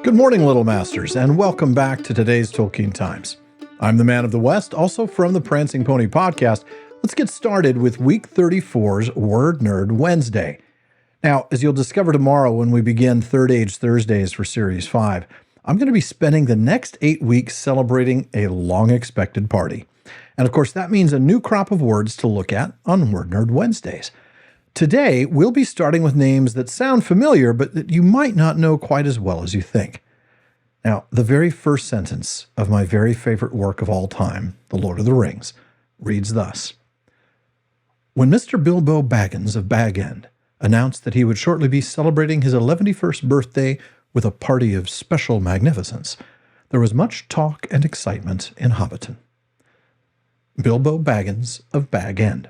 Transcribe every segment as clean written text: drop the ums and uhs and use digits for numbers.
Good morning, Little Masters, and welcome back to today's Tolkien Times. I'm the Man of the West, also from the Prancing Pony podcast. Let's get started with Week 34's Word Nerd Wednesday. Now, as you'll discover tomorrow when we begin Third Age Thursdays for Series 5, I'm going to be spending the next 8 weeks celebrating a long-expected party. And of course, that means a new crop of words to look at on Word Nerd Wednesdays. Today, we'll be starting with names that sound familiar, but that you might not know quite as well as you think. Now, the very first sentence of my very favorite work of all time, The Lord of the Rings, reads thus. When Mr. Bilbo Baggins of Baggin announced that he would shortly be celebrating his 11st birthday with a party of special magnificence, there was much talk and excitement in Hobbiton. Bilbo Baggins of Bag End.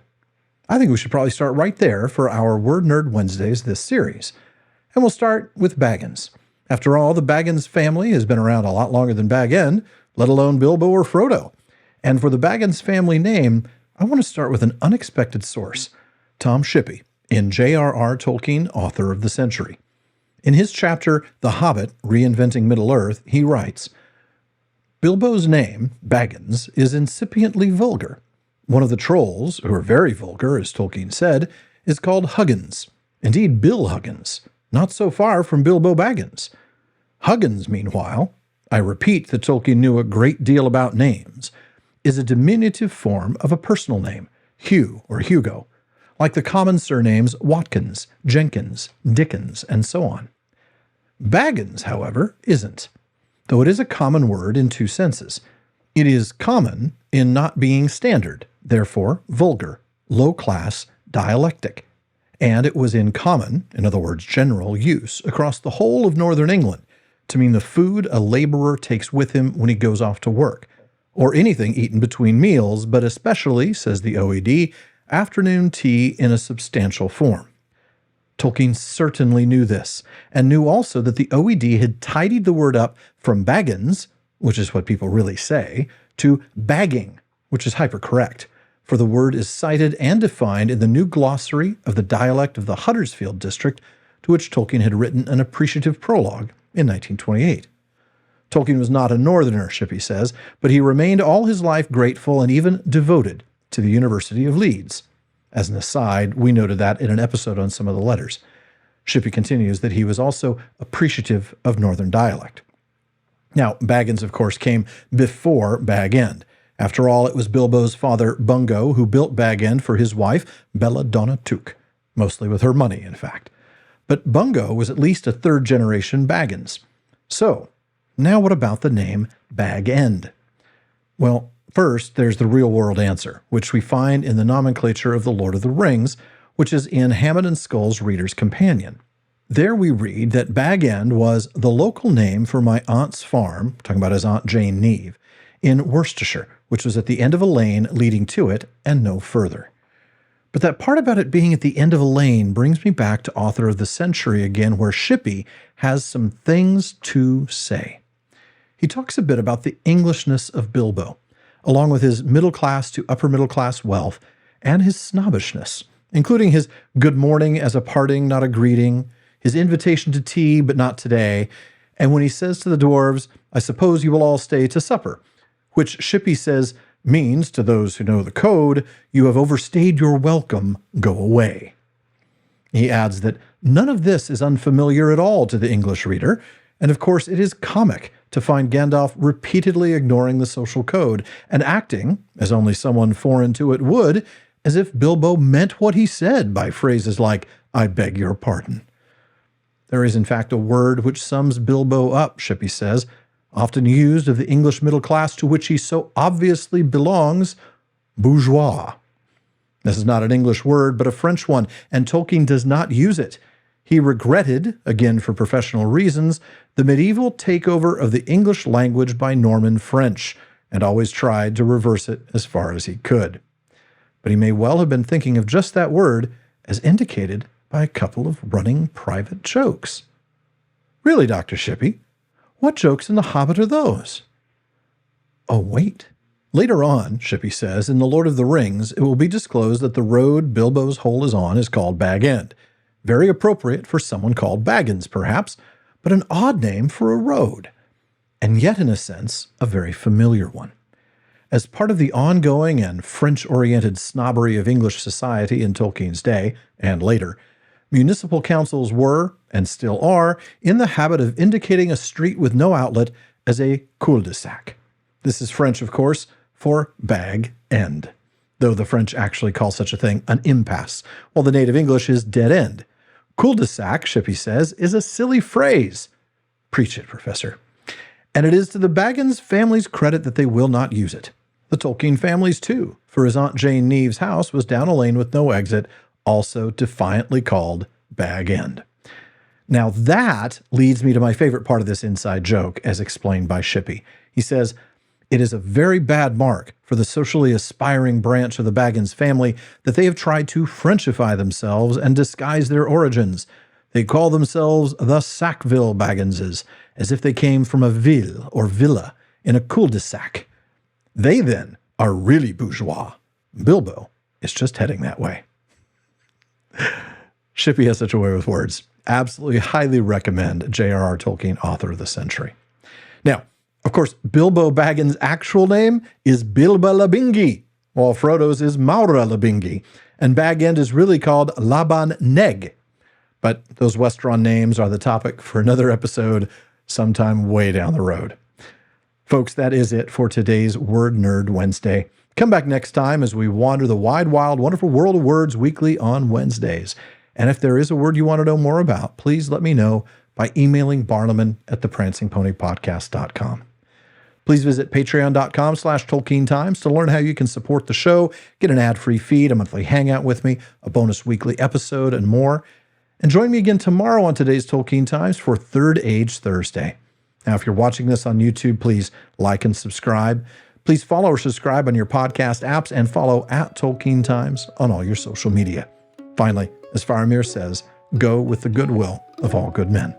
I think we should probably start right there for our Word Nerd Wednesdays this series. And we'll start with Baggins. After all, the Baggins family has been around a lot longer than Bag End, let alone Bilbo or Frodo. And for the Baggins family name, I want to start with an unexpected source, Tom Shippey, in J.R.R. Tolkien, author of the century. In his chapter, The Hobbit, Reinventing Middle-earth, he writes, Bilbo's name, Baggins, is incipiently vulgar. One of the trolls, who are very vulgar, as Tolkien said, is called Huggins. Indeed, Bill Huggins, not so far from Bilbo Baggins. Huggins, meanwhile, I repeat that Tolkien knew a great deal about names, is a diminutive form of a personal name, Hugh or Hugo, like the common surnames Watkins, Jenkins, Dickens, and so on. Baggins, however, isn't, though it is a common word in two senses. It is common in not being standard, therefore vulgar, low-class, dialectic, and it was in common, in other words general, use across the whole of northern England to mean the food a laborer takes with him when he goes off to work, or anything eaten between meals, but especially, says the OED, afternoon tea in a substantial form. Tolkien certainly knew this, and knew also that the OED had tidied the word up from Baggins, which is what people really say, to bagging, which is hypercorrect, for the word is cited and defined in the new glossary of the dialect of the Huddersfield district, to which Tolkien had written an appreciative prologue in 1928. Tolkien was not a northerner, Shippey says, but he remained all his life grateful and even devoted to the University of Leeds. As an aside, we noted that in an episode on some of the letters. Shippey continues that he was also appreciative of northern dialect. Now, Baggins, of course, came before Bag End. After all, it was Bilbo's father, Bungo, who built Bag End for his wife, Belladonna Took, mostly with her money, in fact. But Bungo was at least a third-generation Baggins. So, now what about the name Bag End? Well, first, there's the real-world answer, which we find in the nomenclature of The Lord of the Rings, which is in Hammond and Skull's Reader's Companion. There we read that Bag End was the local name for my aunt's farm, talking about his Aunt Jane Neve, in Worcestershire, which was at the end of a lane leading to it and no further. But that part about it being at the end of a lane brings me back to author of the century again, where Shippey has some things to say. He talks a bit about the Englishness of Bilbo, along with his middle-class to upper-middle-class wealth, and his snobbishness, including his good morning as a parting, not a greeting, his invitation to tea, but not today, and when he says to the dwarves, I suppose you will all stay to supper, which Shippey says means, to those who know the code, you have overstayed your welcome, go away. He adds that none of this is unfamiliar at all to the English reader, and of course it is comic to find Gandalf repeatedly ignoring the social code and acting, as only someone foreign to it would, as if Bilbo meant what he said by phrases like, I beg your pardon. There is in fact a word which sums Bilbo up, Shippey says, often used of the English middle class to which he so obviously belongs, bourgeois. This is not an English word, but a French one, and Tolkien does not use it. He regretted, again for professional reasons, the medieval takeover of the English language by Norman French, and always tried to reverse it as far as he could. But he may well have been thinking of just that word as indicated by a couple of running private jokes. Really, Dr. Shippey? What jokes in The Hobbit are those? Oh, wait. Later on, Shippey says, in The Lord of the Rings, it will be disclosed that the road Bilbo's hole is on is called Bag End. Very appropriate for someone called Baggins, perhaps, but an odd name for a road, and yet, in a sense, a very familiar one. As part of the ongoing and French-oriented snobbery of English society in Tolkien's day, and later, municipal councils were, and still are, in the habit of indicating a street with no outlet as a cul-de-sac. This is French, of course, for bag end, though the French actually call such a thing an impasse, while the native English is dead end. Cul-de-sac, Shippey says, is a silly phrase. Preach it, Professor. And it is to the Baggins family's credit that they will not use it. The Tolkien family's too, for his Aunt Jane Neve's house was down a lane with no exit, also defiantly called Bag End. Now that leads me to my favorite part of this inside joke, as explained by Shippey. He says, "It is a very bad mark for the socially aspiring branch of the Baggins family that they have tried to Frenchify themselves and disguise their origins. They call themselves the Sackville Bagginses, as if they came from a ville or villa in a cul-de-sac. They, then, are really bourgeois. Bilbo is just heading that way." Shippey has such a way with words. Absolutely highly recommend J.R.R. Tolkien, author of the century. Now, of course, Bilbo Baggins' actual name is Bilba Labingi, while Frodo's is Maura Labingi, and Bag End is really called Laban Neg. But those Westron names are the topic for another episode sometime way down the road. Folks, that is it for today's Word Nerd Wednesday. Come back next time as we wander the wide, wild, wonderful world of words weekly on Wednesdays. And if there is a word you want to know more about, please let me know by emailing barnleman@theprancingponypodcast.com. Please visit patreon.com/Tolkien Times to learn how you can support the show, get an ad-free feed, a monthly hangout with me, a bonus weekly episode, and more. And join me again tomorrow on today's Tolkien Times for Third Age Thursday. Now, if you're watching this on YouTube, please like and subscribe. Please follow or subscribe on your podcast apps and follow @Tolkien Times on all your social media. Finally, as Faramir says, go with the goodwill of all good men.